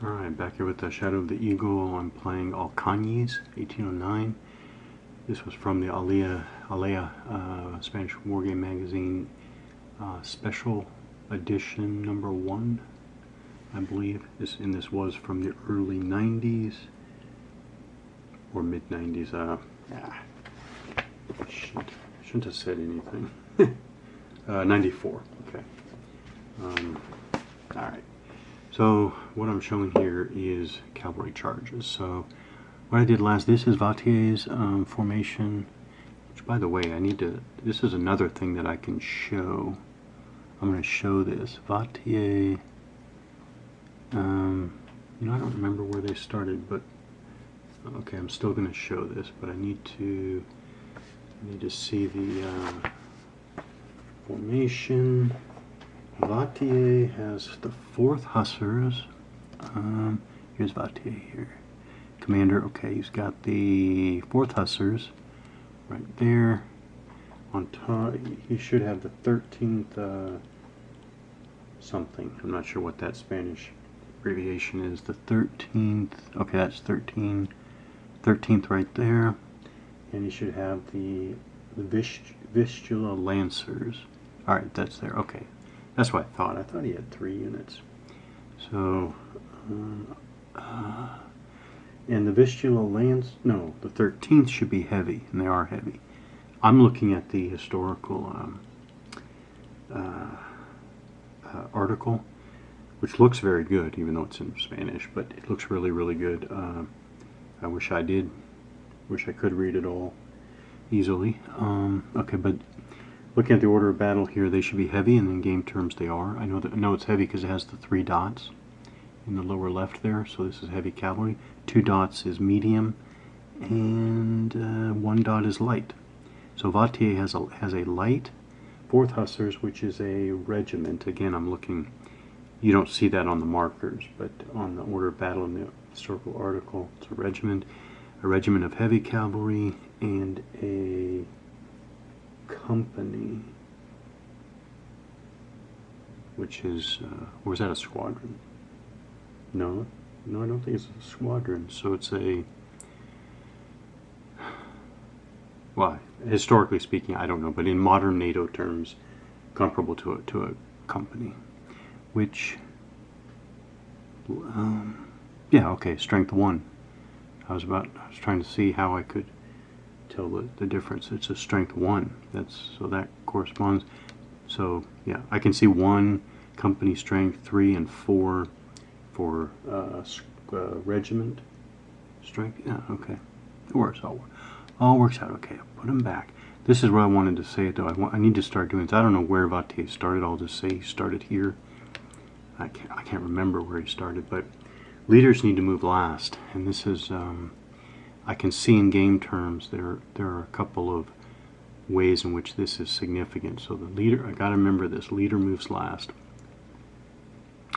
Alright, back here with the Shadow of the Eagle. I'm playing Alcaniz, 1809. This was from the Alea Spanish Wargame Magazine Special Edition number 1, I believe. This was from the early 90s, or mid-90s. Shouldn't have said anything. 94, okay. Alright. So what I'm showing here is cavalry charges. So what I did last, this is Vatier's formation, which by the way, this is another thing that I can show. I'm going to show this. Vatier, I don't remember where they started, but okay, I'm still going to show this, but I need to see the formation. Vatier has the 4th Hussars. Here's Vatier here. Commander, okay, he's got the 4th Hussars right there. On top, he should have the 13th something. I'm not sure what that Spanish abbreviation is. The 13th, okay, that's 13th right there. And he should have the Vistula Lancers. Alright, that's there, okay. That's what I thought. I thought he had 3 units. So, and the Vistula Lance, no, the 13th should be heavy, and they are heavy. I'm looking at the historical article, which looks very good, even though it's in Spanish, but it looks really, really good. I wish I could read it all easily. Okay, but looking at the order of battle here, they should be heavy, and in game terms they are. I know it's heavy because it has the 3 dots in the lower left there, so this is heavy cavalry. 2 dots is medium, and 1 dot is light. So Vatier has a light 4th Hussars, which is a regiment. Again, I'm looking, you don't see that on the markers, but on the order of battle in the historical article, it's a regiment of heavy cavalry, and a company, which is, or is that a squadron? No, I don't think it's a squadron. So it's a, well, historically speaking, I don't know, but in modern NATO terms, comparable to a company, which, yeah, okay, strength 1. I was trying to see how I could tell the difference. It's a strength 1. So that corresponds. So yeah, I can see 1 company strength, 3 and 4 for regiment strength. Yeah, okay, it works. All works out okay. I'll put them back. This is what I wanted to say though. I need to start doing this. I don't know where Vatier started. I'll just say he started here. I can't remember where he started, but leaders need to move last, and this is I can see in game terms there are a couple of ways in which this is significant. So the leader, I got to remember this, leader moves last.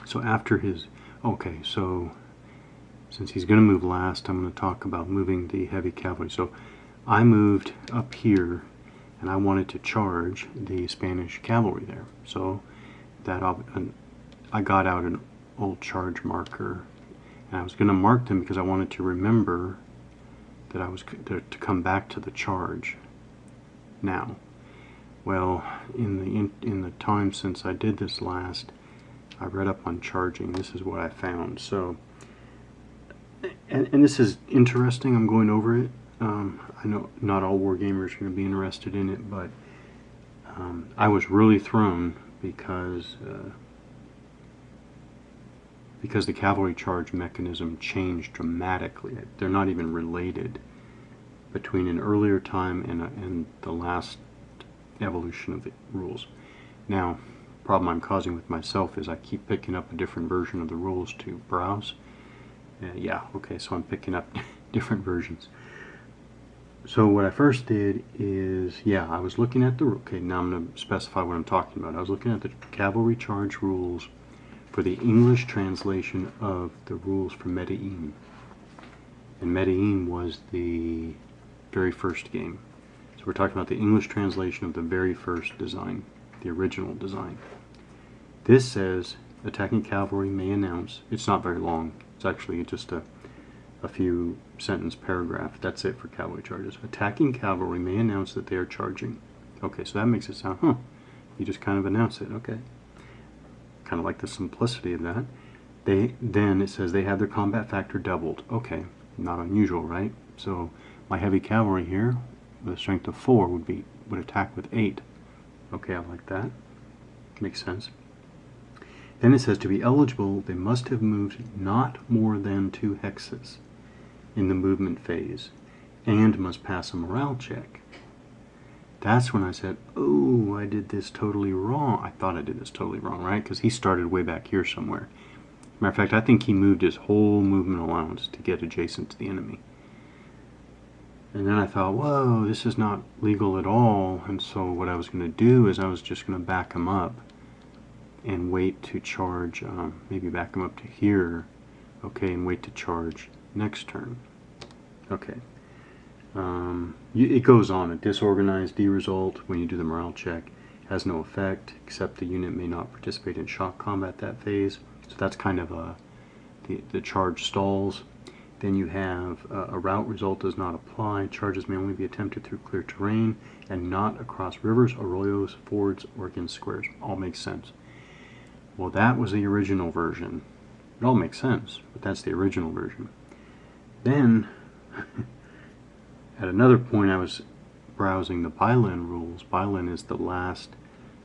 So after his, okay, so since he's going to move last, I'm going to talk about moving the heavy cavalry. So I moved up here, and I wanted to charge the Spanish cavalry there. So that I got out an old charge marker, and I was going to mark them because I wanted to remember that I was to come back to the charge. Now, well, in the time since I did this last, I read up on charging. This is what I found. So, and this is interesting. I'm going over it. I know not all wargamers are going to be interested in it, but I was really thrown because the cavalry charge mechanism changed dramatically. They're not even related between an earlier time and the last evolution of the rules. Now, the problem I'm causing with myself is I keep picking up a different version of the rules to browse. Yeah, okay, so I'm picking up different versions. So what I first did is, yeah, I was looking at okay, now I'm going to specify what I'm talking about. I was looking at the cavalry charge rules for the English translation of the rules for Medellin. And Medellin was the very first game. So we're talking about the English translation of the very first design, the original design. This says attacking cavalry may announce, it's not very long, it's actually just a few sentence paragraph. That's it for cavalry charges. Attacking cavalry may announce that they are charging. Okay, so that makes it sound, you just kind of announce it. Okay, kind of like the simplicity of that. Then it says they have their combat factor doubled. Okay, not unusual, right? So my heavy cavalry here with a strength of 4 would attack with 8. Okay, I like that. Makes sense. Then it says to be eligible, they must have moved not more than 2 hexes in the movement phase and must pass a morale check. That's when I said, oh, I did this totally wrong. I thought I did this totally wrong, right? Because he started way back here somewhere. Matter of fact, I think he moved his whole movement allowance to get adjacent to the enemy. And then I thought, whoa, this is not legal at all. And so what I was going to do is I was just going to back him up and wait to charge, maybe back him up to here, okay, and wait to charge next turn. Okay. It goes on. A disorganized D result when you do the morale check has no effect, except the unit may not participate in shock combat that phase. So that's kind of the charge stalls. Then you have a route result does not apply. Charges may only be attempted through clear terrain and not across rivers, arroyos, fords, or against squares. All makes sense. Well, that was the original version. It all makes sense, but that's the original version. Then, at another point, I was browsing the Bylan rules. Bylan is the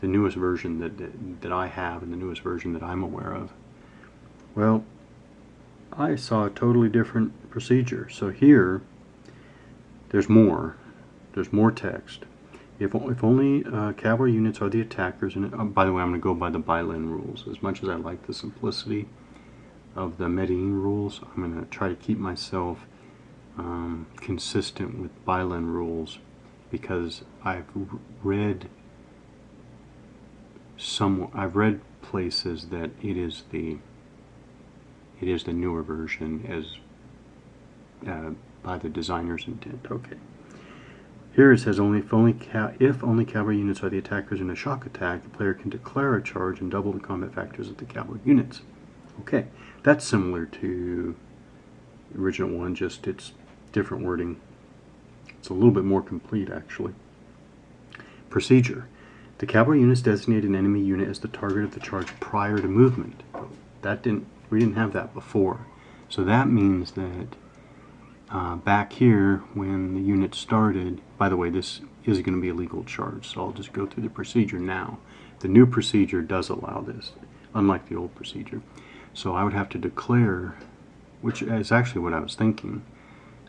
newest version that I have, and the newest version that I'm aware of. Well, I saw a totally different procedure. So here, there's more text. If only cavalry units are the attackers, and by the way, I'm going to go by the Bylan rules. As much as I like the simplicity of the Medellin rules, I'm going to try to keep myself consistent with Bylan rules, because I've read places that it is the newer version as by the designer's intent. Okay. Here it says if only cavalry units are the attackers in a shock attack, the player can declare a charge and double the combat factors of the cavalry units. Okay, that's similar to the original one, just it's different wording. It's a little bit more complete, actually. Procedure. The cavalry units designate an enemy unit as the target of the charge prior to movement. We didn't have that before. So that means that back here, when the unit started, by the way, this is going to be a legal charge, so I'll just go through the procedure now. The new procedure does allow this, unlike the old procedure. So I would have to declare, which is actually what I was thinking.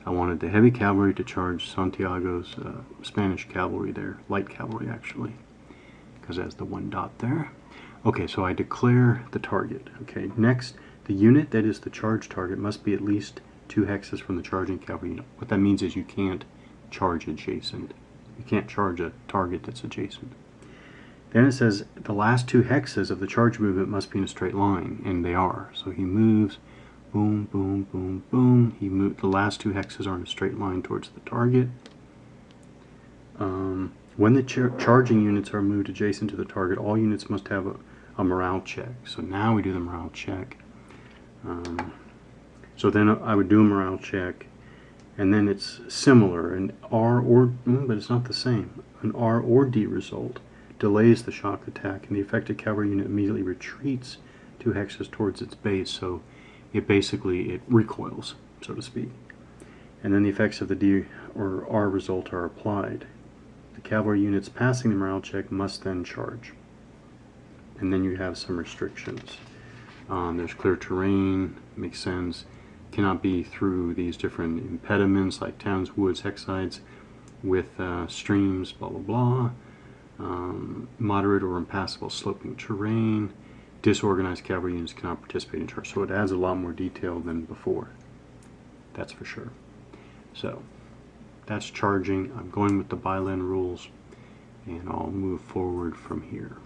I wanted the heavy cavalry to charge Santiago's Spanish cavalry there, light cavalry actually, because it has the 1 dot there. Okay, so I declare the target. Okay, next, the unit that is the charge target must be at least 2 hexes from the charging cavalry unit. What that means is you can't charge adjacent. You can't charge a target that's adjacent. Then it says the last 2 hexes of the charge movement must be in a straight line, and they are. So he moves, boom, boom, boom, boom. The last 2 hexes are in a straight line towards the target. When the charging units are moved adjacent to the target, all units must have a morale check. So now we do the morale check. So then I would do a morale check, and then it's similar. An R or, but it's not the same. An R or D result delays the shock attack, and the affected cavalry unit immediately retreats 2 hexes towards its base. So it recoils, so to speak. And then the effects of the D or R result are applied. The cavalry units passing the morale check must then charge. And then you have some restrictions. There's clear terrain, makes sense. Cannot be through these different impediments like towns, woods, hexsides, with streams, blah, blah, blah. Moderate or impassable sloping terrain. Disorganized cavalry units cannot participate in charge. So it adds a lot more detail than before. That's for sure. So that's charging. I'm going with the Bylan rules, and I'll move forward from here.